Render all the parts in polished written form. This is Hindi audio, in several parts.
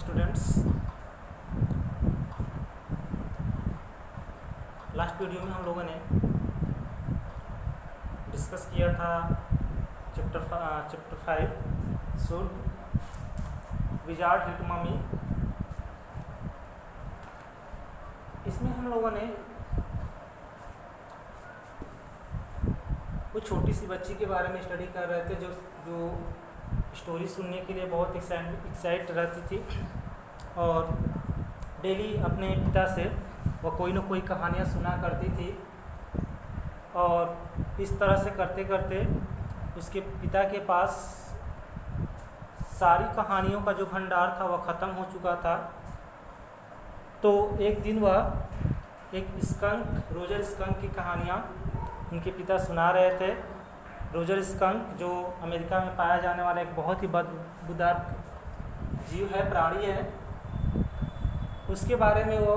स्टूडेंट्स। लास्ट वीडियो में हम लोगों ने डिस्कस किया था chapter 5 should wizard hit mummy. इसमें हम लोगों ने कुछ छोटी सी बच्ची के बारे में स्टडी कर रहे थे जो स्टोरी सुनने के लिए बहुत एक्साइट रहती थी और डेली अपने पिता से वह कोई ना कोई कहानियाँ सुना करती थी। और इस तरह से करते करते उसके पिता के पास सारी कहानियों का जो भंडार था वह ख़त्म हो चुका था। तो एक दिन वह एक स्कंक रोजर स्कंक की कहानियाँ उनके पिता सुना रहे थे। रोजर स्कंक जो अमेरिका में पाया जाने वाला एक बहुत ही बदबूदार जीव है, प्राणी है, उसके बारे में वो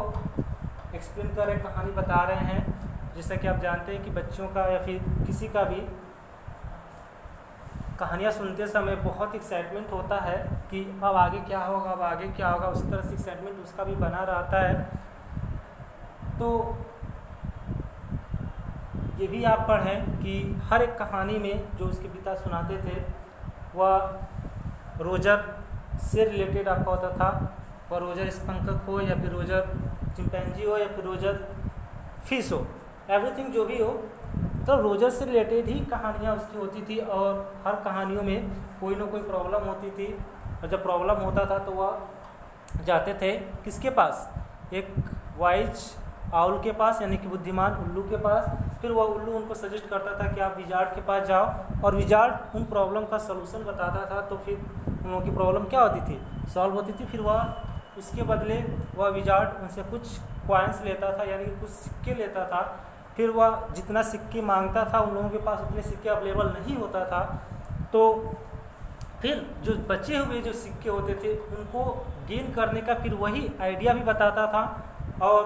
एक्सप्लेन कर रहे, कहानी बता रहे हैं। जैसा कि आप जानते हैं कि बच्चों का या फिर किसी का भी कहानियाँ सुनते समय बहुत एक्साइटमेंट होता है कि अब आगे क्या होगा, अब आगे क्या होगा। उसी तरह से एक्साइटमेंट उसका भी बना रहता है। तो ये भी आप पढ़ें कि हर एक कहानी में जो उसके पिता सुनाते थे वह रोजर से रिलेटेड आपका होता था। वह रोजर स्कंक हो या फिर रोजर चिंपैंजी हो या फिर रोजर फिश हो, एवरीथिंग जो भी हो, तो रोजर से रिलेटेड ही कहानियाँ उसकी होती थी। और हर कहानियों में कोई ना कोई प्रॉब्लम होती थी और जब प्रॉब्लम होता था तो वह जाते थे किसके पास, एक वाइज आउल के पास, यानी कि बुद्धिमान उल्लू के पास। फिर वह उल्लू उनको सजेस्ट करता था कि आप विजार्ड के पास जाओ और विजार्ड उन प्रॉब्लम का सलूशन बताता था। तो फिर उन लोगों की प्रॉब्लम क्या होती थी, सॉल्व होती थी। फिर वह उसके बदले वह विजार्ड उनसे कुछ कॉइन्स लेता था, यानी कि कुछ सिक्के लेता था। फिर वह जितना सिक्के मांगता था उन लोगों के पास उतने सिक्के अवेलेबल नहीं होता था। तो फिर जो बचे हुए जो सिक्के होते थे उनको गेन करने का फिर वही आइडिया भी बताता था। और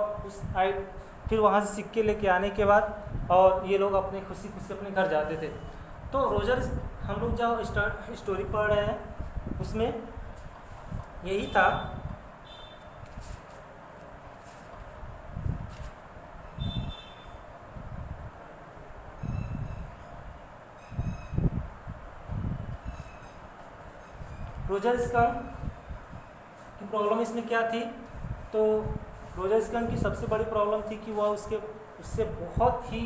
फिर वहाँ से सिक्के लेके आने के बाद और ये लोग अपने खुशी खुशी अपने घर जाते थे। तो रोजर हम लोग जो स्टोरी पढ़ रहे हैं उसमें यही था। रोजर स्कंक की प्रॉब्लम इसमें क्या थी, तो रोजर स्कंक की सबसे बड़ी प्रॉब्लम थी कि वह उससे बहुत ही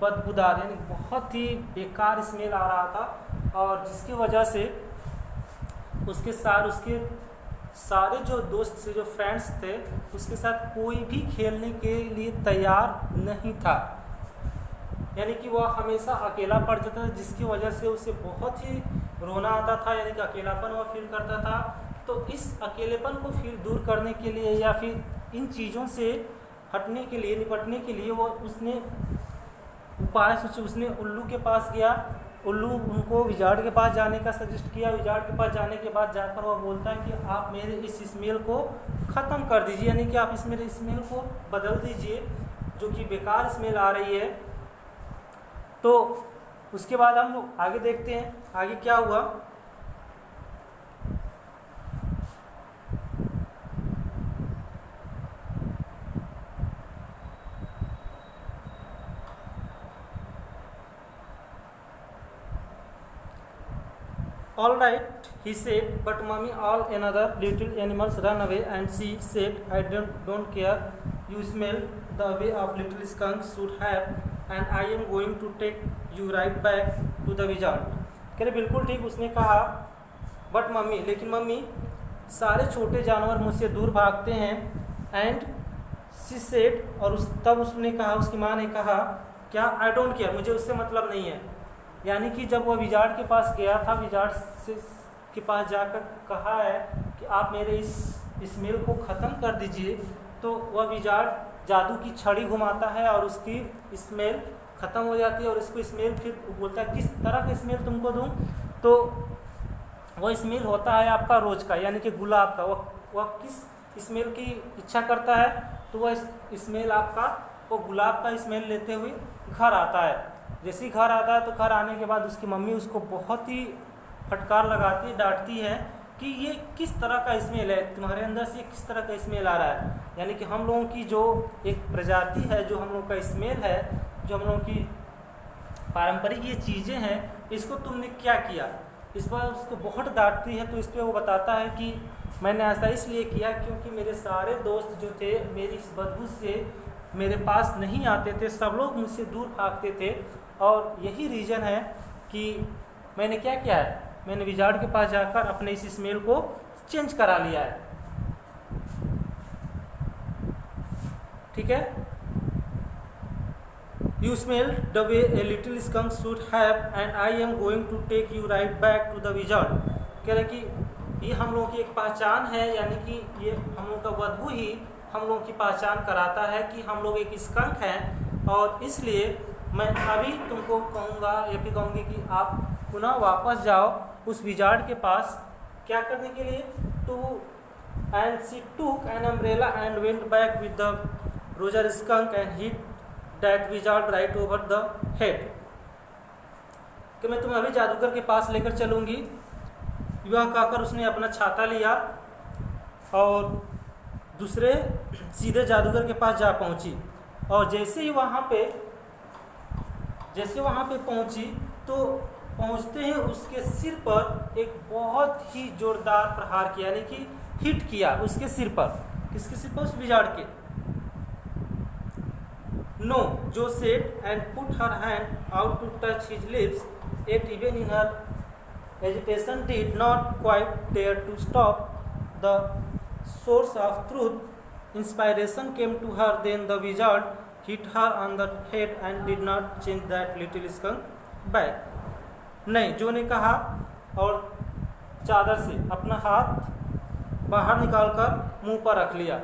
बदबूदार यानी बहुत ही बेकार स्मेल आ रहा था। और जिसकी वजह से उसके सारे जो दोस्त से जो फ्रेंड्स थे उसके साथ कोई भी खेलने के लिए तैयार नहीं था, यानी कि वह हमेशा अकेला पड़ जाता था, जिसकी वजह से उसे बहुत ही रोना आता था, यानी कि अकेलापन वह फील करता था। तो इस अकेलेपन को फिर दूर करने के लिए या फिर इन चीज़ों से हटने के लिए, निपटने के लिए वो उसने उपाय सोचे। उसने उल्लू के पास गया, उल्लू उनको विजार्ड के पास जाने का सजेस्ट किया। विजार्ड के पास जाने के बाद जाकर वह बोलता है कि आप मेरे इस स्मेल को ख़त्म कर दीजिए, यानी कि आप इस मेरे स्मेल को बदल दीजिए जो कि बेकार स्मेल आ रही है। तो उसके बाद हम लोग आगे देखते हैं आगे क्या हुआ। All right, he said, but mommy, all another little animals run away, and she said, I don't care. You smell the way of little skunks should have, and I am going to take you right back to the wizard. कह रहे बिल्कुल ठीक उसने कहा, बट मम्मी, लेकिन मम्मी, सारे छोटे जानवर मुझसे दूर भागते हैं। एंड शी सेड, और तब उसने कहा, उसकी माँ ने कहा, क्या, आई डोंट केयर, मुझे उससे मतलब नहीं है। यानी कि जब वह विजार्ड के पास गया था, विजार्ड के पास जाकर कहा है कि आप मेरे इस स्मेल को ख़त्म कर दीजिए, तो वह विजार्ड जादू की छड़ी घुमाता है और उसकी स्मेल ख़त्म हो जाती है। और इसको स्मेल फिर बोलता है किस तरह का स्मेल तुमको दूं, तो वह स्मेल होता है आपका रोज़ का, यानी कि गुलाब का। वह किस स्मेल की इच्छा करता है, तो वह स्मेल आपका वो गुलाब का स्मेल लेते हुए घर आता है। जैसे ही घर आता है तो घर आने के बाद उसकी मम्मी उसको बहुत ही फटकार लगाती है, डांटती है कि ये किस तरह का स्मेल है, तुम्हारे अंदर से किस तरह का स्मेल आ रहा है। यानी कि हम लोगों की जो एक प्रजाति है, जो हम लोग का स्मेल है, जो हम लोगों की पारंपरिक ये चीज़ें हैं, इसको तुमने क्या किया। इस बार उसको बहुत डांटती है, तो इस पर वो बताता है कि मैंने ऐसा इसलिए किया क्योंकि मेरे सारे दोस्त जो थे मेरी इस बदबू से मेरे पास नहीं आते थे, सब लोग मुझसे दूर भागते थे, और यही रीज़न है कि मैंने क्या किया है, मैंने विजार्ड के पास जाकर अपने इस स्मेल को चेंज करा लिया है। ठीक है, you smell the way a little skunk should have and I am going to take you right back to the wizard. कह रहे कि ये हम लोगों की एक पहचान है, यानी कि ये हम लोगों का बदबू ही हम लोगों की पहचान कराता है कि हम लोग एक स्कंक हैं, और इसलिए मैं अभी तुमको कहूँगा या फिर कहूँगी कि आप पुनः वापस जाओ उस विजार्ड के पास। क्या करने के लिए, टू एंड शी टूक an umbrella and went back with the Roger Skunk and hit that wizard right over the head. कि मैं तुम्हें अभी जादूगर के पास लेकर चलूँगी। यह कहकर उसने अपना छाता लिया और दूसरे सीधे जादूगर के पास जा पहुंची, और जैसे ही वहाँ पे पहुंची तो पहुंचते ही उसके सिर पर एक बहुत ही जोरदार प्रहार किया, यानी कि हिट किया उसके सिर पर। किसके सिर पर, उस विजार्ड के। No, Jo said and put her hand out to touch his lips, yet even in her agitation did not quite dare to stop the source of truth. Inspiration came to her, then the wizard hit her on the head and did not change that little skunk back. नहीं, जो ने कहा और चादर से अपना हाथ बाहर निकालकर मुंह पर रख लिया।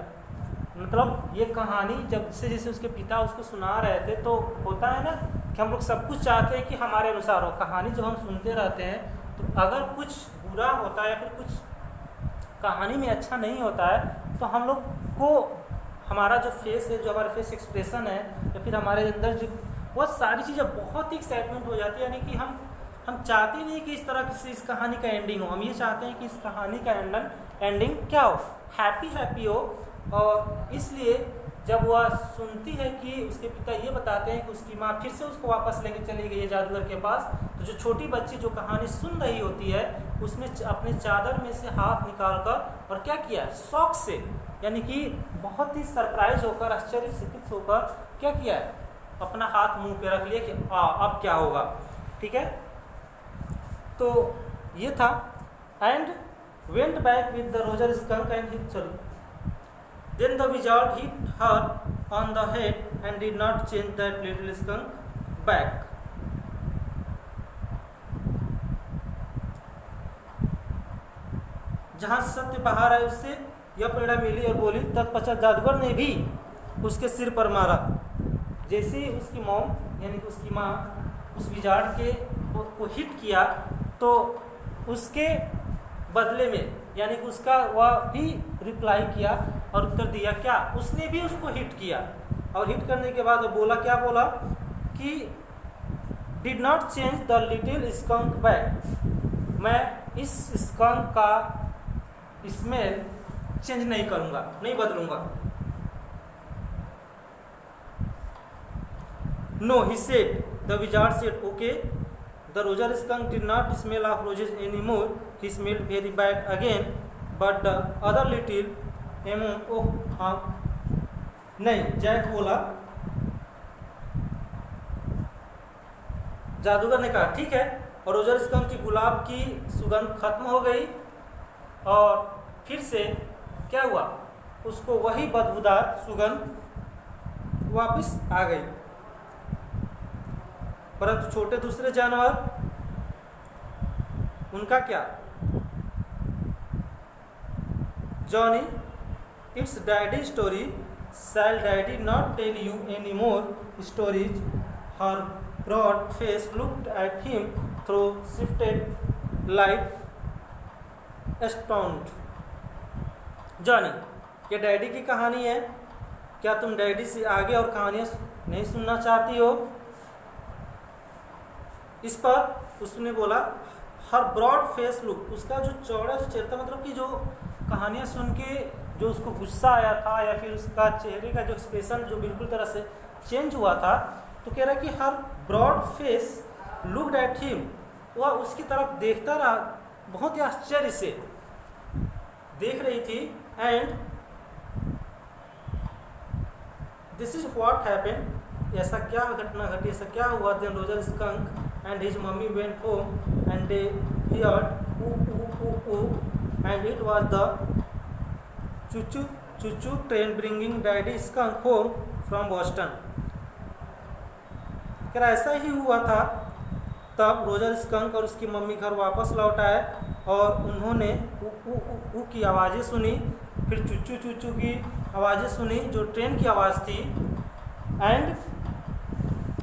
मतलब ये कहानी जब से जैसे उसके पिता उसको सुना रहे थे, तो होता है ना कि हम लोग सब कुछ चाहते हैं कि हमारे अनुसार हो। कहानी जब हम सुनते रहते हैं तो अगर कुछ बुरा होता है या फिर कुछ कहानी में अच्छा नहीं होता है, तो हम लोग को हमारा जो फेस है, जो हमारा फेस एक्सप्रेशन है, या फिर हमारे अंदर जो बहुत सारी चीज़ें बहुत ही एक्साइटमेंट हो जाती है। यानी कि हम चाहते नहीं कि इस तरह की इस कहानी का एंडिंग हो, हम ये चाहते हैं कि इस कहानी का एंडिंग क्या हो, हैप्पी हो। और इसलिए जब वह सुनती है कि उसके पिता ये बताते हैं कि उसकी माँ फिर से उसको वापस लेके चली गई है जादूगर के पास, तो जो छोटी बच्ची जो कहानी सुन रही होती है, उसने अपने चादर में से हाथ निकालकर और क्या किया, शौक से, यानी कि बहुत ही सरप्राइज होकर, आश्चर्यचकित होकर क्या किया, अपना हाथ मुंह पे रख लिया कि अब क्या होगा। ठीक है, तो ये था। And went back with the Roger Skunk and hit, sorry, then the wizard hit her on the head and did not change that little skunk back. जहां सत्य बाहर आए उससे यह प्रेरणा मिली और बोली। तत्पश्चात जादूगर ने भी उसके सिर पर मारा। जैसे ही उसकी मॉम यानी कि उसकी माँ उस विजार्ड के को हिट किया, तो उसके बदले में यानी कि उसका वह भी रिप्लाई किया और उत्तर दिया क्या, उसने भी उसको हिट किया। और हिट करने के बाद वो बोला, क्या बोला कि did not change the little skunk back, मैं इस स्कंक का स्मेल चेंज नहीं करूँगा, नहीं बदलूँगा। No, he said, the wizard said, okay, the roger skunk did not smell of roses anymore, he smelled very bad again, but the other little oh हाँ, नहीं, जैक बोला, जादूगर ने कहा ठीक है, और रोजर स्कंक की गुलाब की सुगंध खत्म हो गई और फिर से क्या हुआ, उसको वही बदबूदार सुगंध वापस आ गई। परंतु छोटे दूसरे जानवर, उनका क्या, Johnny, it's daddy story, shall daddy not tell you any more stories. Her broad face looked at him through shifted light astonished. Johnny, ये डैडी की कहानी है, क्या तुम डैडी से आगे और कहानियाँ नहीं सुनना चाहती हो? इस पर उसने बोला, हर ब्रॉड फेस लुक, उसका जो चौड़ा चेहरा था, मतलब कि जो कहानियाँ सुन के जो उसको गुस्सा आया था या फिर उसका चेहरे का जो एक्सप्रेशन जो बिल्कुल तरह से चेंज हुआ था, तो कह रहा है कि her broad face looked at him, वह उसकी तरफ देखता रहा, बहुत ही आश्चर्य से देख रही थी। And this is what happened, ऐसा क्या घटना घटी, ऐसा क्या हुआ। Then Roger Skunk and his mummy went home and they heard ooh and it was the choo choo train bringing daddy skunk home from Boston. क्या ऐसा ही हुआ था। तब रोजर स्कंक और उसकी मम्मी घर वापस लौट आए और उन्होंने ऊ की आवाज़ें सुनी, फिर चूचू चूचू की आवाज़ें सुनी जो ट्रेन की आवाज़ थी। एंड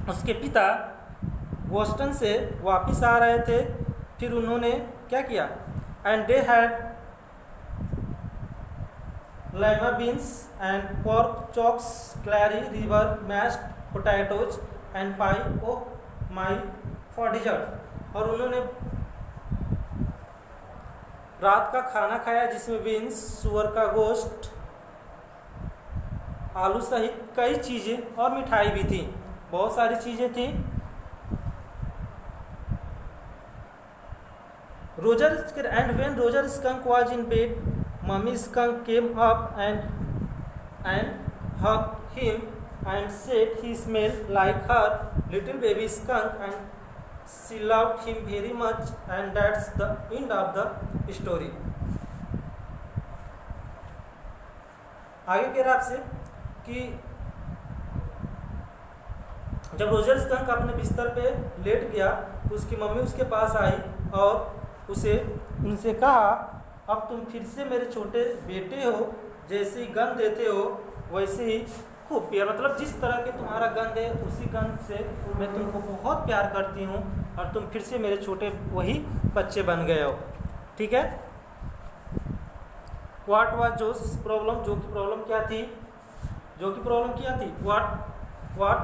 उसके पिता बोस्टन से वापस आ रहे थे। फिर उन्होंने क्या किया, and they had lima beans and pork chops, clary river mashed potatoes and pie oh my for dessert। और उन्होंने रात का खाना खाया जिसमें बीन्स, सुअर का गोश्त, आलू सहित कई चीज़ें और मिठाई भी थी, बहुत सारी चीज़ें थी। Roger and when Roger skunk was in bed, mummy skunk came up and hugged him and said he smelled like her little baby skunk and she loved him very much, and that's the end of the story। आगे कह रहा आपसे कि जब रोजर स्कंक अपने बिस्तर पे लेट गया तो उसकी मम्मी उसके पास आई और उनसे कहा, अब तुम फिर से मेरे छोटे बेटे हो, जैसे ही गंध देते हो वैसे ही खूब प्यार, मतलब जिस तरह के तुम्हारा गंध है उसी गंध से मैं तुमको बहुत प्यार करती हूँ और तुम फिर से मेरे छोटे वही बच्चे बन गए हो। ठीक है। व्हाट वाज जोस प्रॉब्लम, जो की प्रॉब्लम क्या थी, what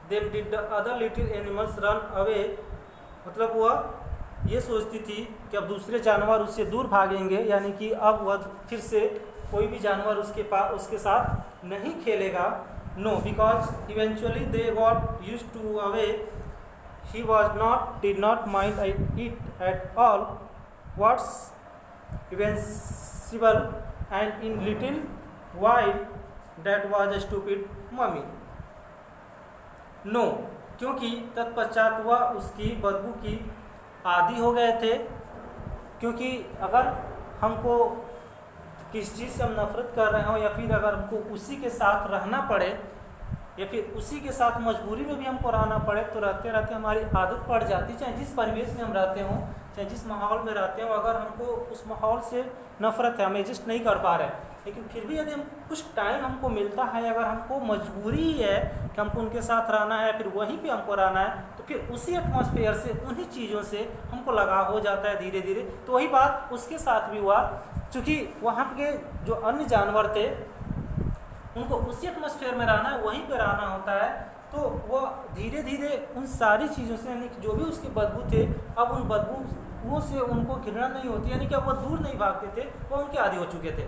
then did the other little animals run away, मतलब वह ये सोचती थी कि अब दूसरे जानवर उससे दूर भागेंगे, यानी कि अब वह फिर से कोई भी जानवर उसके साथ नहीं खेलेगा। No, because eventually they got used to away, he did not mind it at all, what's invincible and in little wild that was a stupid mummy. No, क्योंकि तत्पश्चात वह उसकी बदबू की आदी हो गए थे। क्योंकि अगर हमको किस चीज़ से हम नफरत कर रहे हो या फिर अगर हमको उसी के साथ रहना पड़े या फिर उसी के साथ मजबूरी में भी हमको रहना पड़े, तो रहते रहते हमारी आदत पड़ जाती है, चाहे जिस परिवेश में हम रहते हों, चाहे जिस माहौल में रहते हो, अगर हमको उस माहौल से नफरत है, हम एडजस्ट नहीं कर पा रहे हैं, लेकिन फिर भी यदि हम कुछ टाइम हमको मिलता है, अगर हमको मजबूरी है कि हमको उनके साथ रहना है, फिर वहीं पे हमको रहना है, तो फिर उसी एटमॉस्फेयर से, उन्हीं चीज़ों से हमको लगाव हो जाता है धीरे धीरे। तो वही बात उसके साथ भी हुआ, चूँकि वहाँ के जो अन्य जानवर थे उनको उसी एटमॉस्फेयर में रहना है, वहीं पे रहना होता है, तो वह धीरे धीरे उन सारी चीज़ों से, यानी जो भी उसकी बदबू थे, अब उन बदबू से उनको घृणा नहीं होती, यानी कि अब वह दूर नहीं भागते थे, वह उनके आदी हो चुके थे।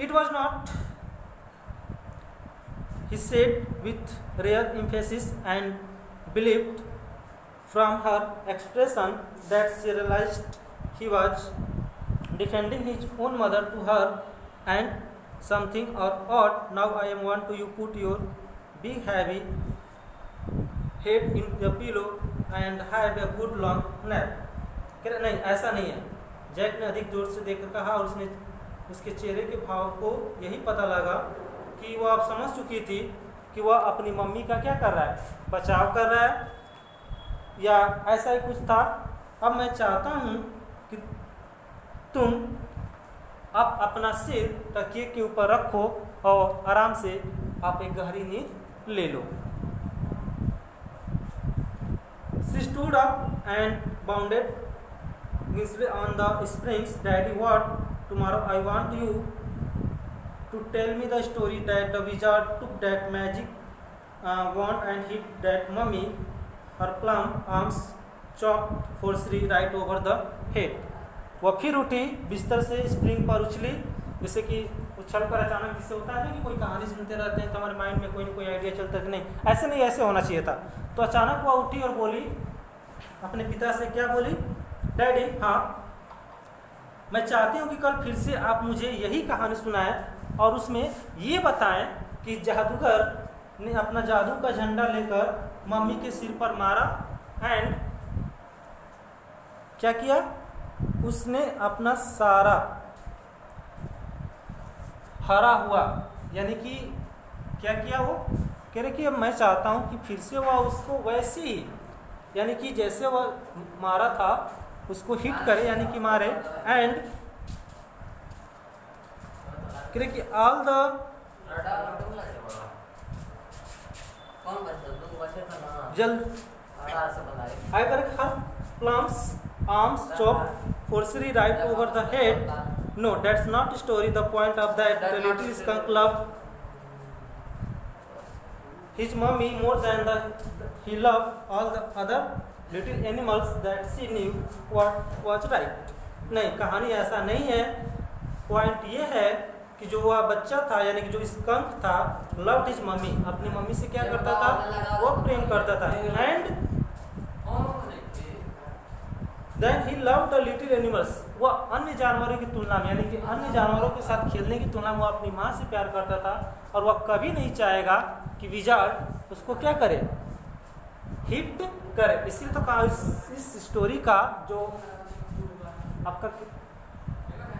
It was not, he said with rare emphasis, and believed from her expression that she realized he was defending his own mother to her, and something or odd. Now I am want to you put your big heavy head in the pillow and have a good long nap। नहीं, ऐसा नहीं है। जैक ने अधिक जोर से देखकर कहा और उसने उसके चेहरे के भाव को यही पता लगा कि वह अब समझ चुकी थी कि वह अपनी मम्मी का क्या कर रहा है, बचाव कर रहा है, या ऐसा ही कुछ था। अब मैं चाहता हूँ कि तुम अब अपना सिर तकिए के ऊपर रखो और आराम से आप एक गहरी नींद ले लो। She stood up and bounded easily on the springs. Daddy, what? Tomorrow I want you to tell me the story that the wizard took that magic wand and hit that mummy her plump arms chopped forcefully right over the head. वह फिर उठी, बिस्तर से स्प्रिंग पर उछली, जैसे कि उछल कर अचानक जिससे होता है ना कि कोई कहानी सुनते रहते हैं तो हमारे माइंड में कोई ना कोई आइडिया चलता है कि नहीं, ऐसे नहीं, ऐसे होना चाहिए था। तो अचानक वह उठी और बोली अपने पिता से, क्या बोली? डैडी, हाँ, मैं चाहती हूँ कि कल फिर से आप मुझे यही कहानी सुनाएं और उसमें ये बताएं कि जादूगर ने अपना जादू का झंडा लेकर मम्मी के सिर पर मारा एंड क्या किया? उसने अपना सारा हरा हुआ, यानी कि क्या किया? वो कह रहे कि अब मैं चाहता हूँ कि फिर से वह उसको वैसे ही, यानी कि जैसे वह मारा था उसको हिट करे, यानी कि मारे। एंड कह रहे कि ऑल द जल्द अगर हर plums arms chopped forcefully right over the head. No, that's not the story. The point of that, the little skunk loved his mummy more than he loved all the other little animals that she knew what was right. नहीं, कहानी ऐसा नहीं है। पॉइंट ये है कि जो वह बच्चा था, यानी कि जो स्कंक था, loved his mummy, अपनी मम्मी से क्या करता था? वो प्रेम करता था। And Then he loved the little animals. वह अन्य जानवरों की तुलना में, यानी कि अन्य जानवरों के साथ खेलने की तुलना में, वो अपनी माँ से प्यार करता था और वह कभी नहीं चाहेगा कि विजार्ड उसको क्या करे? हिट करे। इसलिए तो कहा इस स्टोरी का जो आपका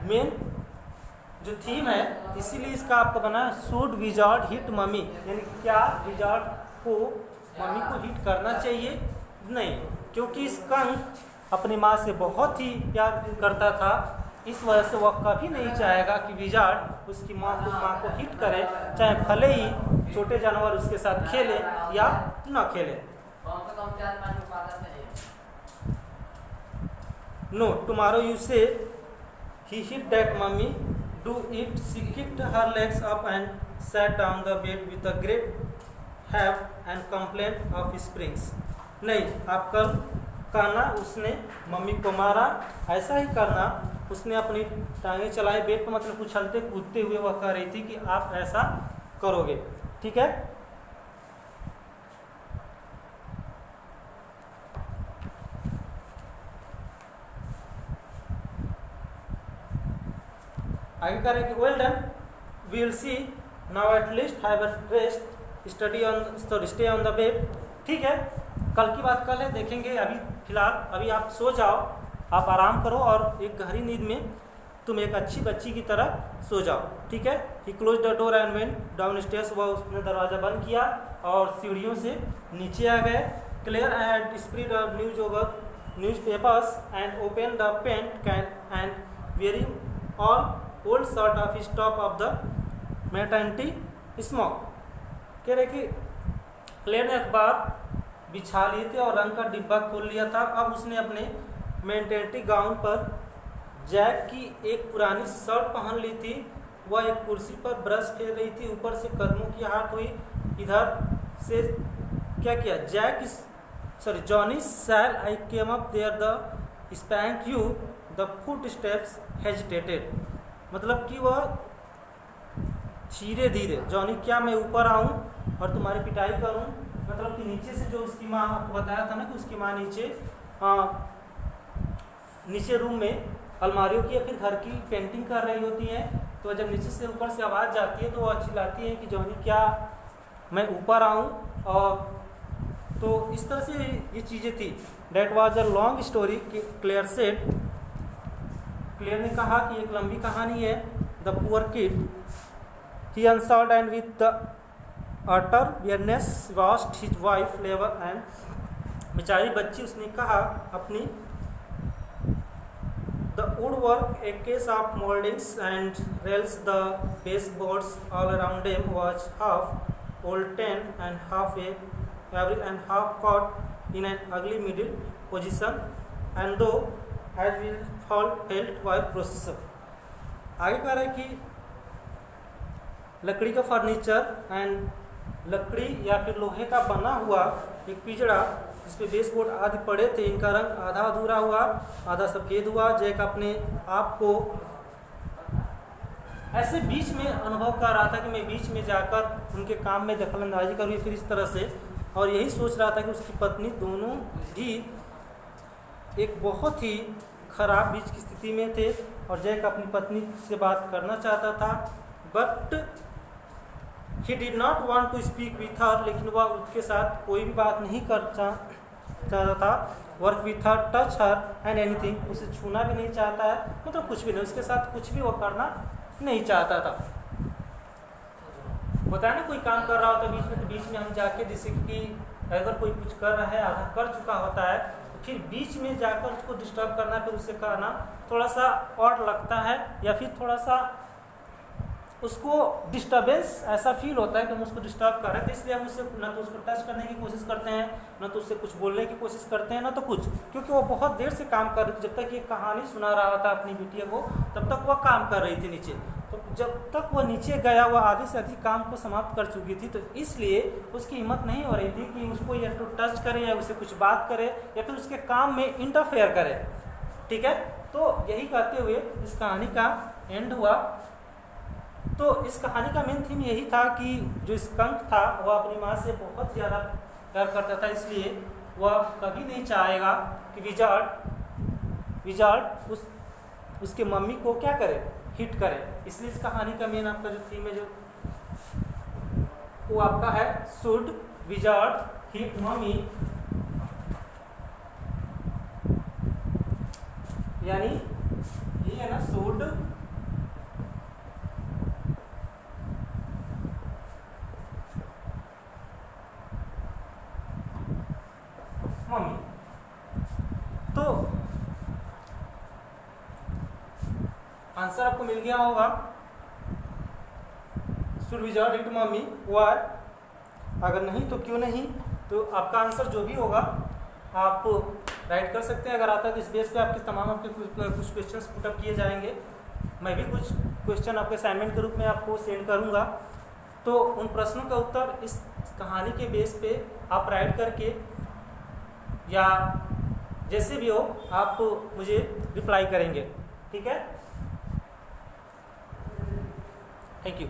मेन जो थीम है, इसीलिए इसका आपका बना शुड विजार्ड हिट मम्मी, यानी क्या विजार्ड को मम्मी को हिट करना चाहिए? नहीं, क्योंकि स्कंक अपनी माँ से बहुत ही प्यार करता था, इस वजह से वह कभी नहीं चाहेगा कि विजार्ड उसकी माँ को हिट करे, चाहे भले ही छोटे जानवर उसके साथ खेले या न खेले। No, tomorrow you say he hit that mummy, do it. She kicked her legs up and sat down the bed with a great have and complaint of springs. नहीं, आप कल कहना उसने मम्मी को मारा, ऐसा ही करना। उसने अपनी टांगें चलाई बेड पर, मतलब उछलते कूदते हुए वह कह रही थी कि आप ऐसा करोगे, ठीक है। आगे कह रहे कि well done, we will see now at least have a rest, study on stay on the bed. ठीक है, कल की बात कल है, देखेंगे। अभी फिलहाल अभी आप सो जाओ, आप आराम करो और एक गहरी नींद में तुम एक अच्छी बच्ची की तरह सो जाओ, ठीक है। He close the door and went downstairs, वह उसने दरवाज़ा बंद किया और सीढ़ियों से नीचे आ गए। Clear and spread newspapers and open the paint can and wearing all old shirt of his top of the maternity smock. कह रहे कि क्लियर ने अखबार बिछा लिए थे और रंग का डिब्बा खोल लिया था। अब उसने अपने मैटर्निटी गाउन पर जैक की एक पुरानी शर्ट पहन ली थी। वह एक कुर्सी पर ब्रश फेर रही थी, ऊपर से कदमों की हाथ हुई। इधर से क्या किया? Johnny Sal I came up there the spank you the footsteps hesitated. मतलब कि वह धीरे धीरे, जॉनी क्या मैं ऊपर आऊँ और तुम्हारी पिटाई करूँ? मतलब कि नीचे से जो उसकी माँ, आपको बताया था ना कि उसकी माँ नीचे रूम में अलमारियों की या फिर घर की पेंटिंग कर रही होती है। तो जब नीचे से ऊपर से आवाज़ जाती है तो वो चिल्लाती है कि जॉनी क्या मैं ऊपर आऊँ? और तो इस तरह से ये चीज़ें थी। That was a long story, Claire said. Claire ने कहा कि एक लंबी कहानी है। The poor kid he unsold and with the utter weariness washed his wife labor and बेचारी बच्ची, उसने कहा अपनी the woodwork, a case of moldings and rails, the baseboards all around them was half old tin and half average and half caught in an ugly middle position, and though as will felt by processor। आगे कह रहा है कि लकड़ी का फर्नीचर एंड लकड़ी या फिर लोहे का बना हुआ एक पिंजड़ा जिस पे बेस बोर्ड आदि पड़े थे, इनका रंग आधा अधूरा हुआ, आधा सफेद हुआ। जैक अपने आप को ऐसे बीच में अनुभव कर रहा था कि मैं बीच में जाकर उनके काम में दखलंदाजी करूँ, फिर इस तरह से, और यही सोच रहा था कि उसकी पत्नी दोनों ही एक बहुत ही खराब बीच की स्थिति में थे और जैक अपनी पत्नी से बात करना चाहता था, but he did not want to speak with her, लेकिन वह उसके साथ कोई भी बात नहीं कर चाहता था। Work with her, touch her and anything, उसे छूना भी नहीं चाहता है, मतलब कुछ भी नहीं, उसके साथ कुछ भी वो करना नहीं चाहता था। होता है ना, कोई काम कर रहा होता है बीच में, तो बीच में हम जाके, जैसे कि अगर कोई कुछ कर रहा है, आधा कर चुका होता है, तो फिर बीच में जाकर उसको डिस्टर्ब करना, फिर उससे कहना थोड़ा सा ऑड लगता है, या फिर थोड़ा सा उसको डिस्टर्बेंस ऐसा फील होता है कि हम उसको डिस्टर्ब कर रहे हैं। तो इसलिए हम उससे न तो उसको टच करने की कोशिश करते हैं, न तो उससे कुछ बोलने की कोशिश करते हैं, न तो कुछ, क्योंकि वो बहुत देर से काम कर रही थी। जब तक ये कहानी सुना रहा था अपनी बिटिया को, तब तक वह काम कर रही थी नीचे। तो जब तक वह नीचे गया, वह आधे से अधिक काम को समाप्त कर चुकी थी, तो इसलिए उसकी हिम्मत नहीं हो रही थी कि उसको या तो टच करे या उससे कुछ बात करे या फिर उसके काम में इंटरफेयर करे। ठीक है, तो यही कहते हुए इस कहानी का एंड हुआ। तो इस कहानी का मेन थीम यही था कि जो स्कंक था वह अपनी माँ से बहुत ज़्यादा प्यार करता था, इसलिए वह कभी नहीं चाहेगा कि विजार्ड उसके मम्मी को क्या करे, हिट करे। इसलिए इस कहानी का मेन आपका जो थीम है, जो वो आपका है, शुड विजार्ड हिट मम्मी, यानी ये है ना, शुड मम्मी। तो आंसर आपको मिल गया होगा, should wizard hit mummy, why, अगर नहीं तो क्यों नहीं। तो आपका आंसर जो भी होगा आप राइट कर सकते हैं। अगर आता है तो इस बेस पे आपके तमाम आपके कुछ क्वेश्चंस पुटअप किए जाएंगे। मैं भी कुछ क्वेश्चन आपके असाइनमेंट के रूप में आपको सेंड करूंगा। तो उन प्रश्नों का उत्तर इस कहानी के बेस पे आप राइट करके या जैसे भी हो आप मुझे रिप्लाई करेंगे। ठीक है, थैंक यू।